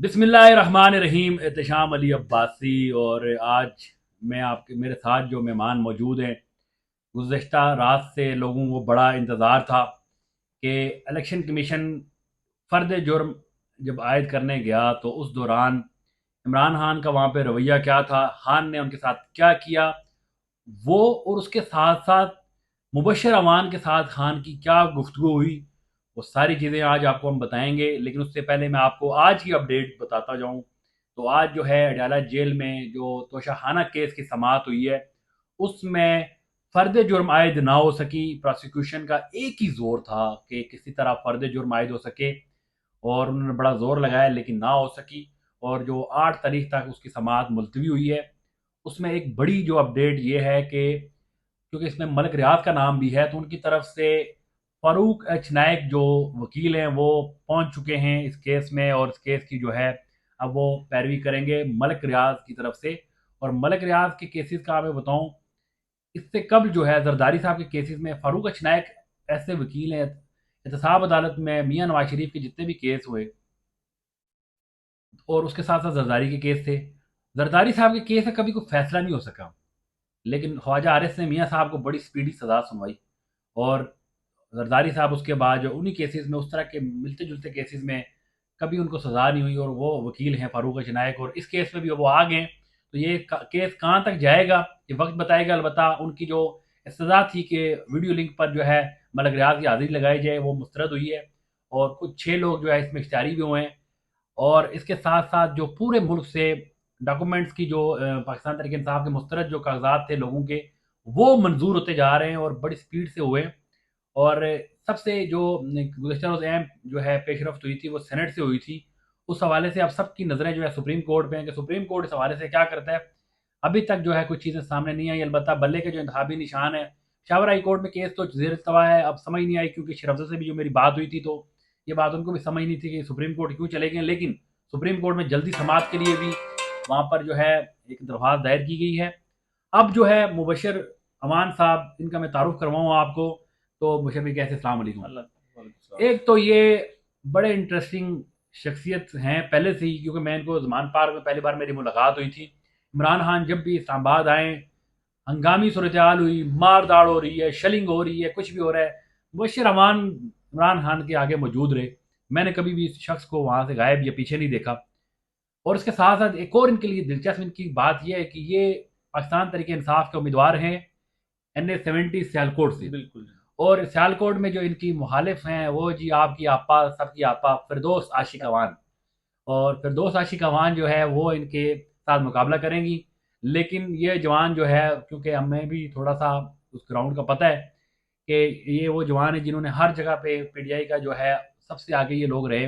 बिस्मिल्लाहिर्रहमानिर्रहीम। एहतशाम अली अब्बासी। और आज मेरे साथ जो मेहमान मौजूद हैं, गुज़श्ता रात से लोगों को बड़ा इंतज़ार था कि इलेक्शन कमीशन फ़र्द जुर्म जब आयद करने गया तो उस दौरान इमरान खान का वहाँ पे रवैया क्या था, खान ने उनके साथ क्या किया, वो और उसके साथ-साथ मुबश्शिर अवान के साथ खान की क्या गुफ्तगू हुई, वो सारी चीज़ें आज आपको हम बताएँगे। लेकिन उससे पहले मैं आपको आज की अपडेट बताता जाऊँ, तो आज जो है अडयाला जेल में जो तोशाखाना केस की समाअत हुई है, उसमें फ़र्द जुर्म आयद ना हो सकी। प्रोसिक्यूशन का एक ही ज़ोर था कि किसी तरह फ़र्द जुर्म आयद हो सके, और उन्होंने बड़ा ज़ोर लगाया लेकिन ना हो सकी। और जो 8 तारीख तक उसकी समाअत मुलतवी हुई है, उसमें एक बड़ी जो अपडेट ये है कि क्योंकि इसमें मलिक रियाज का नाम भी है, तो उनकी तरफ से फ़ारूक एच नायक जो वकील हैं वो पहुंच चुके हैं इस केस में, और इस केस की जो है अब वो पैरवी करेंगे मलिक रियाज की तरफ से। और मलिक रियाज के केसेस का मैं बताऊं, इससे कबल जो है जरदारी साहब के केसेस में फ़ारूक एच नायक ऐसे वकील हैं, एहतसाब अदालत में मियाँ नवाज शरीफ के जितने भी केस हुए और उसके साथ साथ जरदारी के केस थे, जरदारी साहब के केस में कभी कोई फैसला नहीं हो सका। लेकिन ख्वाजा आरिफ ने मियाँ साहब को बड़ी स्पीडी सज़ा सुनवाई, और जरदारी साहब उसके बाद जो उन्हीं केसेस में, उस तरह के मिलते जुलते केसेस में कभी उनको सज़ा नहीं हुई, और वो वकील हैं फ़ारूक अशनायक, और इस केस में भी वो आ गए। तो ये केस कहाँ तक जाएगा ये वक्त बताएगा। अलबत्ता उनकी जो सज़ा थी कि वीडियो लिंक पर जो है मलक रियाज की हाजिरी लगाई जाए, वो मुस्तरद हुई है, और कुछ 6 लोग जो है इसमें इख्तियारी भी हुए हैं। और इसके साथ साथ जो पूरे मुल्क से डॉक्यूमेंट्स की जो पाकिस्तान तहरीक इंसाफ के मुस्तरद जो कागजात थे लोगों के, वो मंजूर होते जा रहे हैं और बड़ी स्पीड से हुए। और सबसे जो गुज़श्ता रोज़ अहम जो है पेशरफ्त हुई थी वो सेनेट से हुई थी। उस हवाले से अब सबकी नज़रें जो है सुप्रीम कोर्ट पे हैं कि सुप्रीम कोर्ट इस हवाले से क्या करता है। अभी तक जो है कुछ चीज़ें सामने नहीं आई। अलबत्ता बल्ले के जो इंतखाबी निशान है, शावर हाई कोर्ट में केस तो ज़ेर तवा है। अब समझ नहीं आई, क्योंकि शरफत से भी जो मेरी बात हुई थी तो ये बात उनको भी समझ नहीं थी कि सुप्रीम कोर्ट क्यों चले गए। लेकिन सुप्रीम कोर्ट में जल्दी समाअत के लिए भी वहाँ पर जो है एक दरख्वास्त दायर की गई है। अब जो है मुबशर अमान साहब, इनका मैं तारुफ करवाऊँ आपको, तो मुबशर भाई कैसे, अस्सलाम वालेकुम। एक तो ये बड़े इंटरेस्टिंग शख्सियत हैं पहले से ही, क्योंकि मैं इनको ज़मान पार्क में पहली बार मेरी मुलाकात हुई थी। इमरान खान जब भी इस्लामाबाद आए, हंगामी सूरत हाल हुई, मार दाड़ हो रही है, शेलिंग हो रही है, कुछ भी हो रहा है, मुबशर अमान इमरान खान के आगे मौजूद रहे। मैंने कभी भी इस शख्स को वहाँ से गायब या पीछे नहीं देखा। और इसके साथ साथ एक और इनके लिए दिलचस्प इनकी बात यह है कि ये पाकिस्तान तरीके इंसाफ के उम्मीदवार हैं NA-70 सियालकोट से। बिल्कुल। और सियालकोट में जो इनकी मुखालिफ हैं वो जी आपकी आपा, सबकी आपा फिरदौस आशिक अवान। और फिरदौस आशिक अवान जो है वो इनके साथ मुकाबला करेंगी। लेकिन ये जवान जो है, क्योंकि हमें भी थोड़ा सा उस ग्राउंड का पता है कि ये वो जवान है जिन्होंने हर जगह पे PTI का जो है सबसे आगे ये लोग रहे।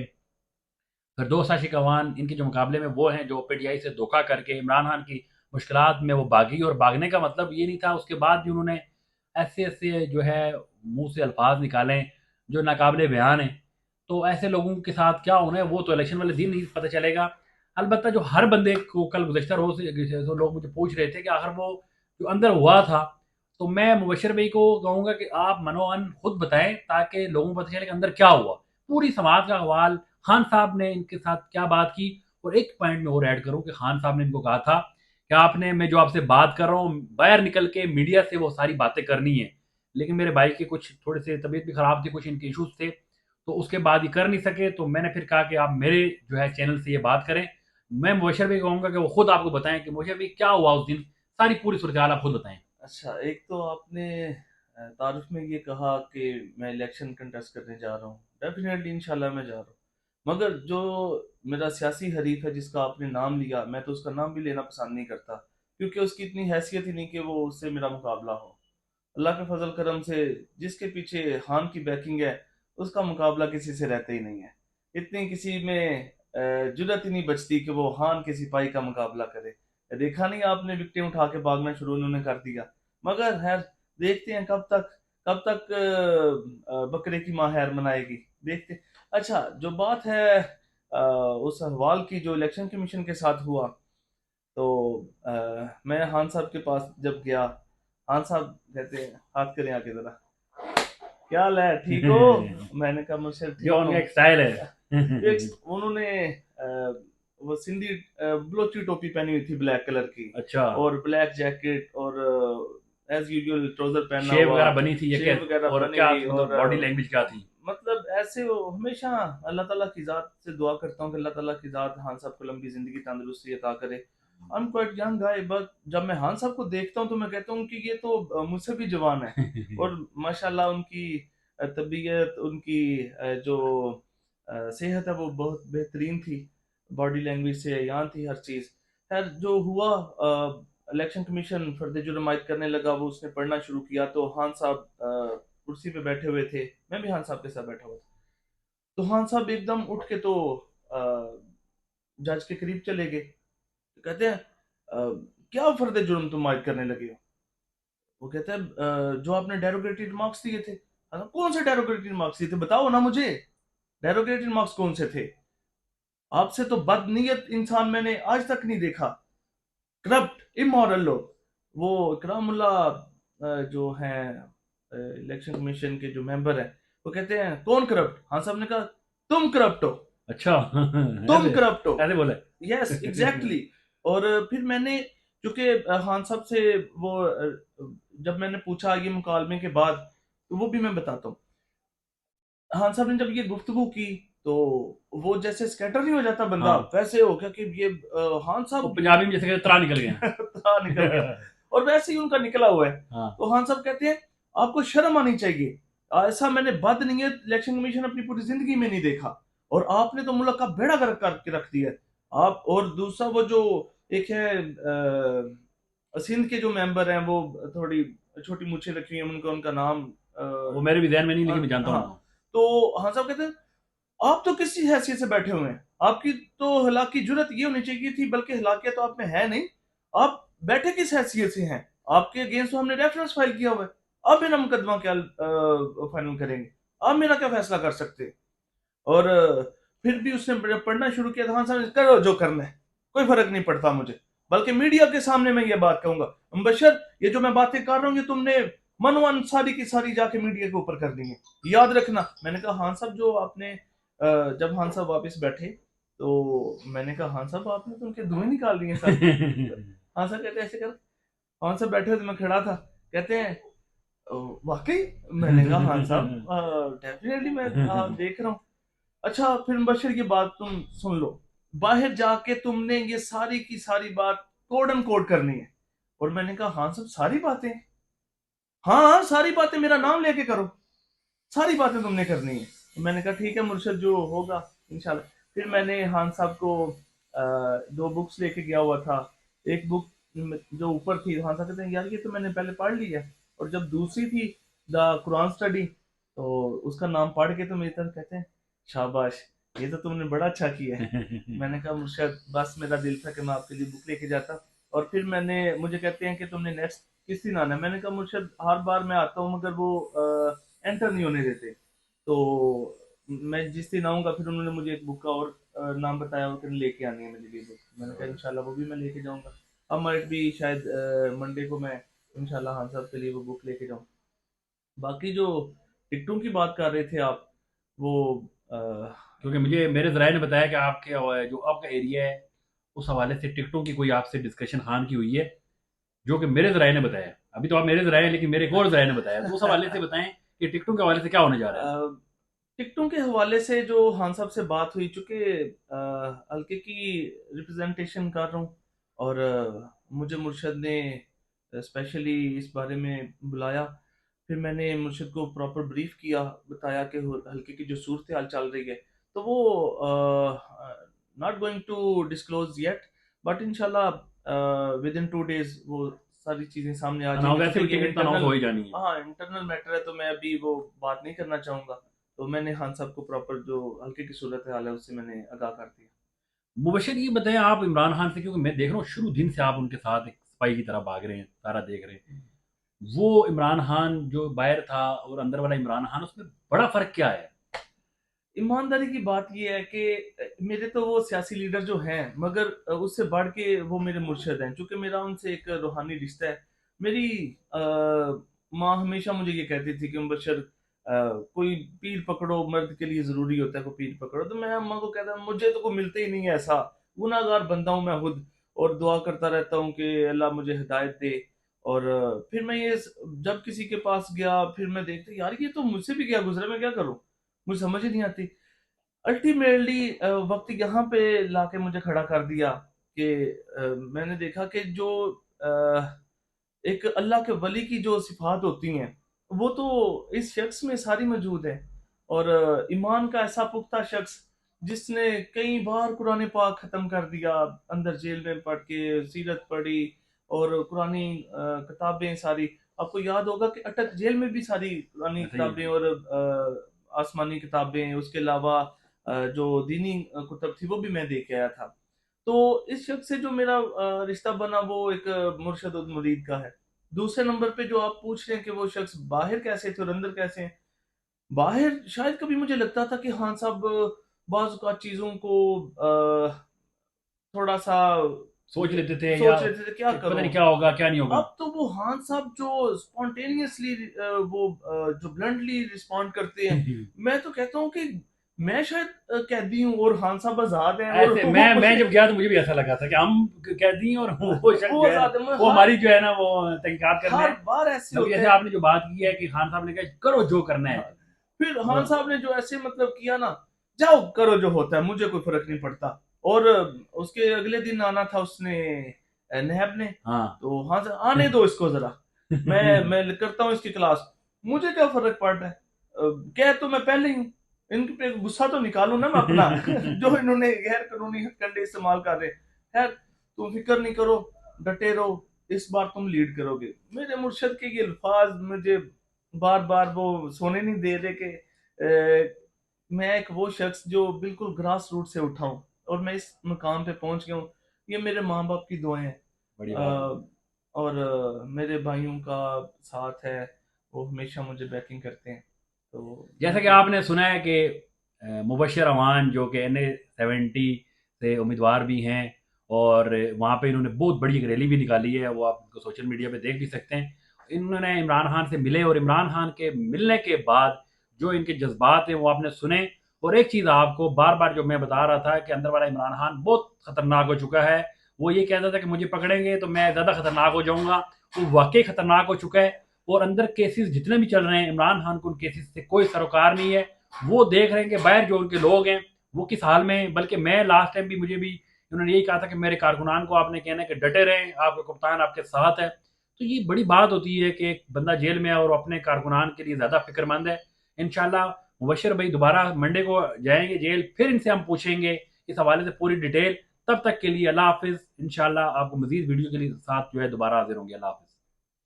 फिरदौस आशिक अवान इनके जो मुकाबले में वो हैं जो PTI से धोखा करके इमरान खान की मुश्किलात में वो भागी। और भागने का मतलब ये नहीं था, उसके बाद भी उन्होंने ऐसे ऐसे जो है मुंह से अल्फाज निकाले जो नाकाबिले बयान हैं। तो ऐसे लोगों के साथ क्या होना है वो तो इलेक्शन वाले दिन ही पता चलेगा। अलबत्ता जो हर बंदे को कल गुज़श्ता रोज़ से तो लोग मुझे पूछ रहे थे कि आखिर वो जो अंदर हुआ था, तो मैं मुबशर भाई को कहूँगा कि आप मनोअन खुद बताएं ताकि लोगों को पता चले कि अंदर क्या हुआ, पूरी समाज का अहवाल, खान साहब ने इनके साथ क्या बात की। और एक पॉइंट में और ऐड करूं कि खान साहब ने इनको कहा था कि आपने, मैं जो आपसे बात कर रहा हूँ बाहर निकल के मीडिया से वो सारी बातें करनी है। लेकिन मेरे भाई के कुछ थोड़े से तबीयत भी खराब थी, कुछ इनके इश्यूज थे, तो उसके बाद ये कर नहीं सके। तो मैंने फिर कहा कि आप मेरे जो है चैनल से ये बात करें। मैं मुबशर भाई कहूँगा कि वो खुद आपको बताएं कि मुबशर भाई क्या हुआ उस दिन, सारी पूरी सूरत आप खुद बताएं। अच्छा, एक तो आपने तारुफ में ये कहा कि मैं इलेक्शन कंटेस्ट करने जा रहा हूँ। डेफिनेटली इंशाल्लाह मैं जा रहा हूँ। मगर जो मेरा सियासी हरीफ है जिसका आपने नाम लिया, मैं तो उसका नाम भी लेना पसंद नहीं करता, क्योंकि उसकी इतनी हैसियत ही नहीं कि वो उससे मेरा मुकाबला हो। अल्लाह के फजल करम से जिसके पीछे खान की बैकिंग है, उसका मुकाबला किसी से रहता ही नहीं है। इतनी किसी में जुर्रत ही नहीं बचती कि वो खान के सिपाही का मुकाबला करे। देखा नहीं आपने, विकटें उठा के भागना शुरू उन्होंने कर दिया। मगर खैर, देखते हैं कब तक बकरे की माँ खैर मनाएगी। देखते। अच्छा, जो बात है उस हवाल की जो इलेक्शन कमीशन के साथ हुआ, तो मैं खान साहब के पास जब गया, खान साहब कहते हैं हाथ करें आगे जरा, क्या हाल है, ठीक हो? मैंने कहा मुझसे जो ठीक उनका हूँ। एक स्टाइल है। उन्होंने वो सिंधी बलोची टोपी पहनी हुई थी ब्लैक कलर की, अच्छा, और ब्लैक जैकेट, और एज यूजुअल ट्राउजर पहना शेव हुआ, वगैरह बनी थी या क्या? शेव वगैरह और बनी क्या हुई, मतलब और बॉडी लैंग्वेज क्या थी? मतलब ऐसे वो हमेशा अल्लाह ताला की ज़ात से दुआ करता हूँ कि अल्लाह ताला की ज़ात खान साहब को लंबी ज़िंदगी तंदुरुस्ती अता करे। I am quite young guy, but जब मैं खान साहब को देखता हूँ तो मैं कहता हूँ कि ये तो मुझसे भी जवान है। और माशाल्लाह उनकी तबीयत, उनकी जो सेहत है वो बहुत बेहतरीन थी, बॉडी लैंग्वेज से यहाँ थी हर चीज़। खैर जो हुआ, इलेक्शन कमीशन फर्द जुर्म आयद करने लगा, वो उसने पढ़ना शुरू किया, तो खान साहब कुर्सी पे बैठे हुए थे, मैं भी खान साहब के साथ बैठा हुआ था। तो खान साहब एकदम उठ के तो जज के करीब चले गए, तो कहते हैं क्या फर्द जुर्म तुम आयद करने लगे हो? वो कहता है जो आपने डेरोगेटरी रिमार्क्स दिए थे। कौन से डेरोगेटरी रिमार्क्स दिए थे, बताओ ना मुझे, डेरोगेटरी रिमार्क्स कौन से थे? आपसे तो बदनीयत इंसान मैंने आज तक नहीं देखा, करप्ट इमोरल लोग। वो इकरामुल्ला जो हैं इलेक्शन कमीशन के जो मेंबर हैं, वो कहते हैं कौन करप्ट? हाँ साहब ने कहा तुम करप्ट हो, अच्छा। तुम ऐसे करप्ट हो। ऐसे बोला? Yes exactly. और फिर मैंने, क्योंकि खान साहब से वो जब मैंने पूछा ये मुकालमे के बाद, तो वो भी मैं बताता हूँ। खान साहब ने जब ये गुफ्तगू की, तो वो जैसे स्कैटर नहीं हो जाता बंदा, हाँ, वैसे हो गया कि ये खान वो साहब पंजाबी में जैसे कहते त्रा निकल गया। था निकल गया, और वैसे ही उनका निकला हुआ है। हाँ। तो खान साहब कहते हैं आपको शर्म आनी चाहिए, ऐसा मैंने बदनीयत इलेक्शन कमीशन अपनी पूरी जिंदगी में नहीं देखा, और आपने तो मुल्क का बेड़ा गर्क करके रख दिया है। आप, और दूसरा वो जो एक है सिंध के जो मेंबर हैं, वो थोड़ी छोटी मूछें रखी हुई हैं, उनका उनका नाम वो मेरे भी ध्यान में नहीं, लेकिन मैं जानता हूँ हाँ। उनको। तो हाँ साहब कहते हैं आप तो किसी हैसियत से बैठे हुए हैं, आपकी तो हलाकी जुर्रत ये होनी चाहिए थी, बल्कि हलाकियत तो आप में है नहीं, आप बैठे किस हैसियत से हैं? आपके अगेंस्ट तो हमने रेफरेंस फाइल किया हुआ है, आप मेरा मुकदमा क्या फाइनल करेंगे? आप मेरा क्या फैसला कर सकते हैं? और फिर भी उसने जब पढ़ना शुरू किया था, हाँ साहब करो जो करना है, कोई फर्क नहीं पड़ता मुझे, बल्कि मीडिया के सामने मैं ये बात कहूंगा, मुबशर ये जो मैं बातें कर रहा हूँ ये तुमने मनवन सारी की सारी जाके मीडिया के ऊपर कर दी है, याद रखना। मैंने कहा हाँ साहब, जो आपने जब हाँ साहब वापस बैठे, तो मैंने कहा हाँ साहब आपने तो उनके धुएं निकाल दिए सर। हाँ साहब कहते ऐसे कर, हाँ साहब बैठे थे, मैं खड़ा था, कहते हैं वाकई? मैंने कहा हाँ साहब डेफिनेटली मैं देख रहा हूँ। अच्छा फिर मुबशर ये बात तुम सुन लो, बाहर जाके तुमने ये सारी की सारी बात कोड एंड कोड करनी है। और मैंने कहा हाँ सब सारी बातें, हाँ हाँ सारी बातें मेरा नाम लेके करो, सारी बातें तुमने करनी है। तो मैंने कहा ठीक है मुर्शद, जो होगा इंशाल्लाह। फिर मैंने खान साहब को दो बुक्स लेके गया हुआ था, एक बुक जो ऊपर थी, खान साहब कहते हैं यार ये तो मैंने पहले पढ़ ली है, और जब दूसरी थी द कुरान स्टडी, तो उसका नाम पढ़ के तो मेरी तरफ कहते हैं शाबाश, ये तो तुमने बड़ा अच्छा किया है। मैंने कहा मुर्शद बस मेरा दिल था कि मैं आपके लिए बुक लेके जाता। और फिर मैंने, मुझे कहते हैं कि तुमने नेक्स्ट किस दिन आना है? मैंने कहा मुर्शद हर बार मैं आता हूँ, मगर वो एंटर नहीं होने देते, तो मैं जिस दिन आऊँगा, फिर उन्होंने मुझे एक बुक का और नाम बताया, वो कहने लेके आनी है मेरे लिए बुक। मैंने कहा इंशाल्लाह वो भी मैं लेके जाऊँगा, अब माइट भी शायद मंडे को मैं इंशाल्लाह खान साहब के लिए वो बुक लेके जाऊँ। बाकी जो टिकटों की बात कर रहे थे आप, वो अ, क्योंकि मुझे मेरे ज़राए ने बताया कि आपके जो आपका एरिया है, उस हवाले से टिकटों की कोई आपसे डिस्कशन खान की हुई है, जो कि मेरे ज़राए ने बताया। अभी तो आप मेरे ज़राए हैं, लेकिन मेरे एक और ज़राए ने बताया, तो उस हवाले से बताएं कि टिकटों के हवाले से क्या होने जा रहा है। अ, टिकटों के हवाले से जो खान साहब से बात हुई, चूंकि हल्के की रिप्रेजेंटेशन कर रहा हूँ, और मुझे मुर्शद ने स्पेशली इस बारे में बुलाया, फिर मैंने मुर्शद को प्रॉपर ब्रीफ किया, बताया कि हल्के की जो सूरत हाल चल रही है, तो वो not going to disclose yet, but इंशाल्लाह विद इन 2 डेज वो सारी चीज़ें सामने आ अनाउंस जाएंगी, वैसे चूंकि भी ये टिकट तो अनाउंस इंटरनल, हो ही जानी है। हाँ इंटरनल मैटर है, तो मैं अभी वो बात नहीं करना चाहूंगा। तो मैंने खान साहब को प्रॉपर जो हल्के की सूरत हाल है उससे मैंने आगाह कर दिया। मुबशर ये बताएं आप इमरान खान से, क्योंकि मैं देख रहा हूँ शुरू दिन से आप उनके साथ एक सिपाही की तरह भाग रहे हैं, सारा देख रहे हैं। वो इमरान खान जो बाहर था और अंदर वाला इमरान खान, उसमें बड़ा फ़र्क क्या है? ईमानदारी की बात ये है कि मेरे तो वो सियासी लीडर जो हैं, मगर उससे बढ़ के वो मेरे मुर्शिद हैं, क्योंकि मेरा उनसे एक रूहानी रिश्ता है। मेरी माँ हमेशा मुझे ये कहती थी कि मुबशर कोई पीर पकड़ो, मर्द के लिए जरूरी होता है कोई पीर पकड़ो, तो मैं अम्मा को कहता मुझे तो कोई मिलते ही नहीं है ऐसा, गुनाहगार बंदा हूँ मैं खुद, और दुआ करता रहता हूँ कि अल्लाह मुझे हिदायत दे। और फिर मैं जब किसी के पास गया, फिर मैं देखता यार ये तो मुझसे भी क्या गुजरा, मैं क्या करूँ, मुझे समझ ही नहीं आती। अल्टीमेटली वक्त यहाँ पे लाके मुझे खड़ा कर दिया कि मैंने देखा कि जो एक अल्लाह के वली की जो सिफात होती हैं, वो तो इस शख्स में सारी मौजूद है। और ईमान का ऐसा पुख्ता शख्स जिसने कई बार कुरान पाक खत्म कर दिया, अंदर जेल में पढ़ के सीरत पढ़ी, और कुरानी किताबें सारी, आपको याद होगा कि अटक जेल में भी सारी कुरानी सही किताबें है। और आसमानी किताबें, उसके अलावा जो दीनी कुतब थी वो भी मैं दे के आया था। तो इस शख्स से जो मेरा रिश्ता बना वो एक मुर्शद और मुरीद का है। दूसरे नंबर पे जो आप पूछ रहे हैं कि वो शख्स बाहर कैसे थे और अंदर कैसे हैं, बाहर शायद कभी मुझे लगता था कि हाँ साहब बाज़ औक़ात चीज़ों को थोड़ा-सा सोच लेते थे या सोच लेते थे क्या पता करूँ? नहीं क्या होगा, क्या नहीं होगा। अब तो वो हाँ साहब जो स्पॉन्टेनियसली जो ब्लंटली रिस्पॉन्ड करते हैं, मैं तो कहता हूँ कि मैं शायद कैदी हूँ और खान साहब आजाद हैं, और ऐसे वो मैं मुझे जब गया तो मुझे भी ऐसा लगा था कि हम कैदी हैं और वो शख्स वो जो है ना, आजाद है। मैं वो हमारी जो है ना वो तहकीकात करने हर हैं। बार ऐसे अभी होता जैसे है। आपने जो बात की है कि खान साहब ने कहा करो जो करना है। हाँ, फिर खान ब- साहब ने जो ऐसे मतलब किया ना, जाओ करो जो होता है, मुझे कोई फर्क नहीं पड़ता। और उसके अगले दिन आना था उसने, नहब ने। हाँ। तो हाँ सर आने दो इसको जरा, मैं करता हूँ इसकी क्लास, मुझे क्या फर्क पड़ रहा है, कह तो मैं पहले ही हूँ, इनके पे गुस्सा तो निकालू ना मैं अपना जो इन्होंने गैर कानूनी हथकंडे इस्तेमाल कर रहे हैं। खैर तुम फिक्र नहीं करो, डटे रहो, इस बार तुम लीड करोगे। मेरे मुर्शद के ये अल्फाज मुझे बार बार वो सोने नहीं दे रहे कि मैं एक वो शख्स जो बिल्कुल ग्रास रूट से उठा हूँ और मैं इस मुकाम पे पहुंच गया हूँ। ये मेरे माँ बाप की दुआएं हैं। बड़ी बात है। अ, और मेरे भाइयों का साथ है, वो हमेशा मुझे बैकिंग करते हैं। तो जैसा कि बिल्कुल। आपने सुना है कि मुबशर अवान जो कि NA-70 से उम्मीदवार भी हैं, और वहाँ पे इन्होंने बहुत बड़ी एक रैली भी निकाली है, वो आप उनको सोशल मीडिया पे देख भी सकते हैं। इन्होंने इमरान खान से मिले और इमरान खान के मिलने के बाद जो इनके जज्बात हैं वो आपने सुने। और एक चीज़ आपको बार बार जो मैं बता रहा था कि अंदर वाला इमरान खान बहुत खतरनाक हो चुका है। वो ये कहता था कि मुझे पकड़ेंगे तो मैं ज़्यादा खतरनाक हो जाऊँगा। वो वाकई खतरनाक हो चुका है। और अंदर केसेस जितने भी चल रहे हैं, इमरान खान को उन केसेस से कोई सरोकार नहीं है। वो देख रहे हैं कि बाहर जो उनके लोग हैं वो किस हाल में हैं। बल्कि मैं लास्ट टाइम भी मुझे भी उन्होंने यही कहा था कि मेरे कारकुनान को आपने कहना है कि डटे रहें, आपका कप्तान आपके साथ है। तो ये बड़ी बात होती है कि एक बंदा जेल में है और अपने कारकुनान के लिए ज़्यादा फिक्रमंद है। इंशाल्लाह मुबशर भाई दोबारा मंडे को जाएंगे जेल, फिर इनसे हम पूछेंगे इस हवाले से पूरी डिटेल। तब तक के लिए अल्लाह हाफिज़। इंशाल्लाह आपको मजीद वीडियो के लिए साथ जो है दोबारा हाजिर होंगे। अल्लाह हाफिज़।